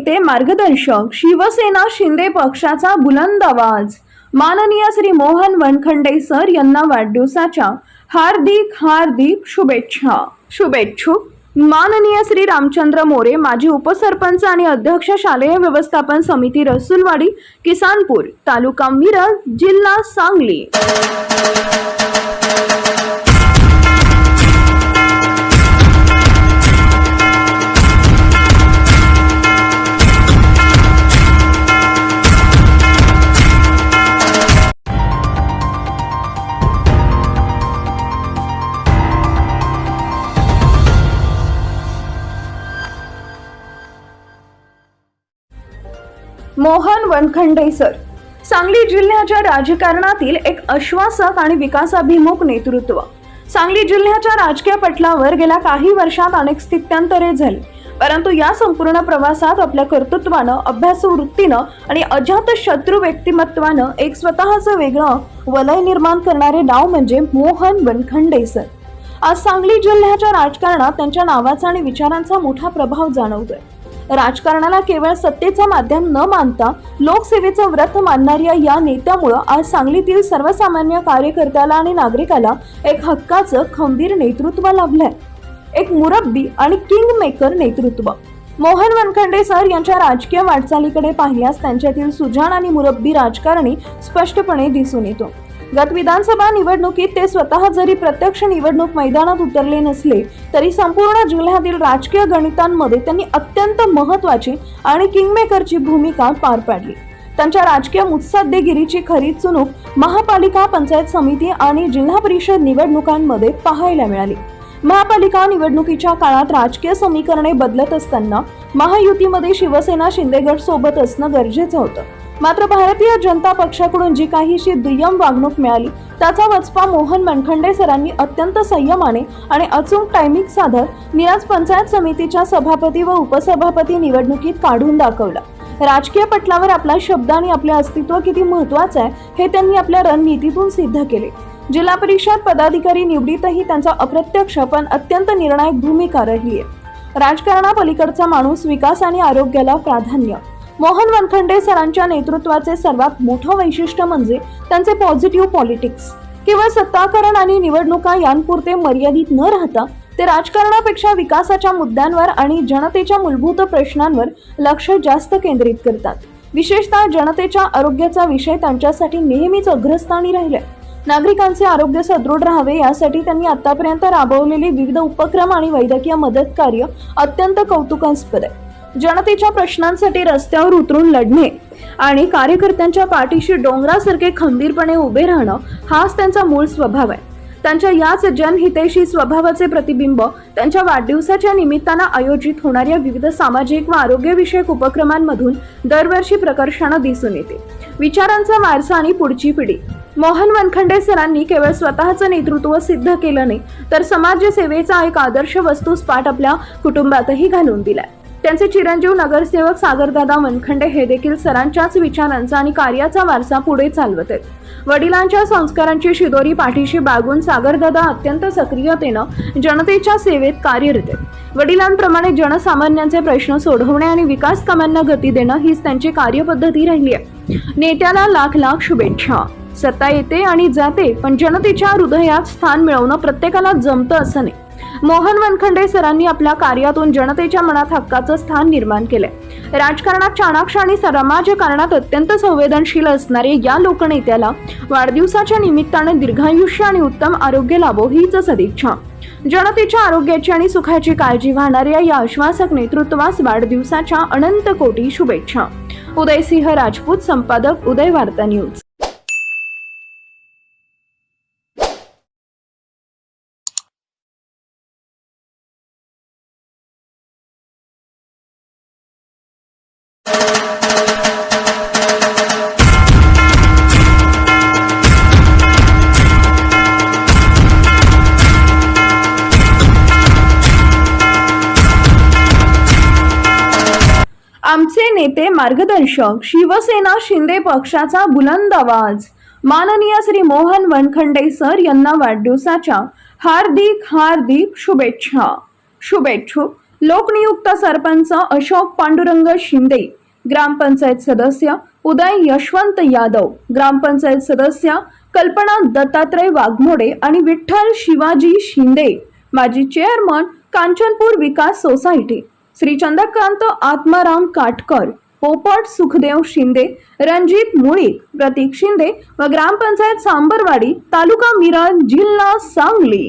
नेते मार्गदर्शक शिवसेना शिंदे पक्षाचा बुलंद आवाज। माननीय श्री मोहन वनखंडे सर यांना वाढदिवसाच्या हार्दिक हार्दिक शुभेच्छा। शुभेच्छुक माननीय श्री रामचंद्र मोरे, माजी उपसरपंच आणि अध्यक्ष शालेय व्यवस्थापन समिती रसूलवाडी, किसानपूर, तालुका मिरज, जिल्हा सांगली। मोहन वनखंडे सर सांगली जिल्ह्याच्या राजकारणातील एक आश्वासक आणि विकासाभिमुख नेतृत्व। सांगली जिल्ह्याच्या राजकीय पटलावर गेल्या काही वर्षात अनेक स्थित्यंतरे झाली, परंतु या संपूर्ण प्रवासात आपल्या कर्तृत्वानं, अभ्यासू वृत्तीनं आणि अजात शत्रू व्यक्तिमत्वानं एक स्वतःचं वेगळं वलय निर्माण करणारे नाव म्हणजे मोहन वनखंडे सर। आज सांगली जिल्ह्याच्या राजकारणात त्यांच्या नावाचा आणि विचारांचा मोठा प्रभाव जाणवतोय। राजकारणाला केवळ सत्तेचं माध्यम न मानता लोकसेवेचं व्रत मानणाऱ्या या नेत्यामुळे आज सांगलीतील सर्वसामान्य कार्यकर्त्याला आणि नागरिकाला एक हक्काचं खंबीर नेतृत्व लाभलंय, एक मुरब्बी आणि किंग मेकर नेतृत्व। मोहन वनखंडे सर यांच्या राजकीय वाटचालीकडे पाहिल्यास त्यांच्यातील सुजाण आणि मुरब्बी राजकारणी स्पष्टपणे दिसून येतो। गत विधानसभा निवडणुकीत ते स्वतः जरी प्रत्यक्ष निवडणूक मैदानात उतरले नसले तरी संपूर्ण जिल्ह्यातील राजकीय गणितांमध्ये त्यांनी अत्यंत महत्त्वाची आणि किंगमेकरची भूमिका पार पाडली। त्यांच्या राजकीय मुत्सद्देगिरीची खरी चुणूक महापालिका, पंचायत समिती आणि जिल्हा परिषद निवडणुकांमध्ये पाहायला मिळाली। महापालिका निवडणुकीच्या काळात राजकीय समीकरणे बदलत असताना महायुतीमध्ये शिवसेना शिंदे गट सोबत असणं गरजेचं होतं, मात्र भारतीय जनता पक्षाकडून जी काहीशी दुय्यम वागणूक मिळाली त्याचा वचपा मोहन वनखंडे सरांनी अत्यंत संयमाने आणि अचूक टायमिंग साधत मिरज पंचायत समितीच्या सभापती व उपसभापती निवडणुकीत काढून दाखवला। राजकीय पटलावर आपला शब्द आणि आपले अस्तित्व किती महत्त्वाचे आहे हे त्यांनी आपल्या रणनीतीतून सिद्ध केले। जिल्हा परिषद पदाधिकारी निवडीतही त्यांचा अप्रत्यक्ष पण अत्यंत निर्णायक भूमिका राहिली आहे। राजकारणापलीकडचा माणूस, विकास आणि आरोग्याला प्राधान्य। मोहन वनखंडे सरांच्या नेतृत्वाचे सर्वात मोठं वैशिष्ट्य म्हणजे त्यांचे पॉझिटिव्ह पॉलिटिक्स। केवळ सत्ताकरण आणि निवडणुका यांपुरते मर्यादित न राहता ते राजकारणापेक्षा विकासाच्या मुद्द्यांवर आणि जनतेच्या मूलभूत प्रश्नांवर लक्ष जास्त केंद्रित करतात। विशेषतः जनतेच्या आरोग्याचा विषय त्यांच्यासाठी नेहमीच अग्रस्थानी राहिलाय। नागरिकांचे आरोग्य सदृढ राहावे यासाठी त्यांनी आतापर्यंत राबवलेले विविध उपक्रम आणि वैद्यकीय मदत कार्य अत्यंत कौतुकास्पद आहे। जनतेच्या प्रश्नांसाठी रस्त्यावर उतरून लढणे आणि कार्यकर्त्यांच्या पाठीशी डोंगरासारखे खंबीरपणे उभे राहणं हाच त्यांचा मूळ स्वभाव आहे। त्यांच्या याच जनहितैषी स्वभावाचे प्रतिबिंब त्यांच्या वाढदिवसाच्या निमित्तानं आयोजित होणाऱ्या विविध सामाजिक व आरोग्यविषयक उपक्रमांमधून दरवर्षी प्रकर्षाने दिसून येते। विचारांचा वारसा आणि पुढची पिढी। मोहन वनखंडे सरांनी केवळ स्वतःचं नेतृत्व सिद्ध केलं नाही तर समाजसेवेचा एक आदर्श वस्तुस्पाठ आपल्या कुटुंबातही घालून दिलाय। त्यांचे चिरंजीव नगरसेवक सागरदादा वनखंडे हे देखील सरांच्याच विचारांचा आणि कार्याचा वारसा पुढे चालवत आहेत। वडिलांच्या संस्कारांची शिदोरी पाठीशी बाळगून सागरदादा अत्यंत सक्रियतेनं जनतेच्या सेवेत कार्यरत आहेत। वडिलांप्रमाणे जनसामान्यांचे प्रश्न सोडवणे आणि विकास कामांना गती देणं हीच त्यांची कार्यपद्धती राहिली आहे। नेत्याला लाख लाख शुभेच्छा। सत्ता येते आणि जाते, पण जनतेच्या हृदयात स्थान मिळवणं प्रत्येकाला जमतं असं नाही। मोहन वनखंडे सरांनी आपल्या कार्यातून जनतेच्या मनात हक्काचं स्थान निर्माण केलंय। राजकारणात चाणाक्ष आणि समाजकारणात अत्यंत संवेदनशील असणारे या लोकनेत्याला वाढदिवसाच्या निमित्तानं दीर्घायुष्य आणि उत्तम आरोग्य लाभो हीच सदिच्छा। जनतेच्या आरोग्याची आणि सुखाची काळजी वाहणाऱ्या या आश्वासक नेतृत्वास वाढदिवसाच्या अनंत कोटी शुभेच्छा। उदयसिंह राजपूत, संपादक, उदय वार्ता न्यूज। आमचे नेते मार्गदर्शक शिवसेना शिंदे पक्षाचा बुलंद आवाज। माननीय श्री मोहन वनखंडे सर यांना वाढदिवसाच्या हार्दिक हार्दिक शुभेच्छा। शुभेच्छुक लोकनियुक्त सरपंच अशोक पांडुरंग शिंदे, ग्रामपंचायत सदस्य उदय यशवंत यादव, ग्रामपंचायत सदस्य कल्पना दत्तात्रय वाघमोडे आणि विठ्ठल शिवाजी शिंदे, माजी चेअरमन कांचनपूर विकास सोसायटी, श्री चंद्रकांत आत्माराम काटकर, पोपट सुखदेव शिंदे, रणजित मुळीक, प्रतीक शिंदे व ग्रामपंचायत सांबरवाडी, तालुका मिरज, जिल्हा सांगली।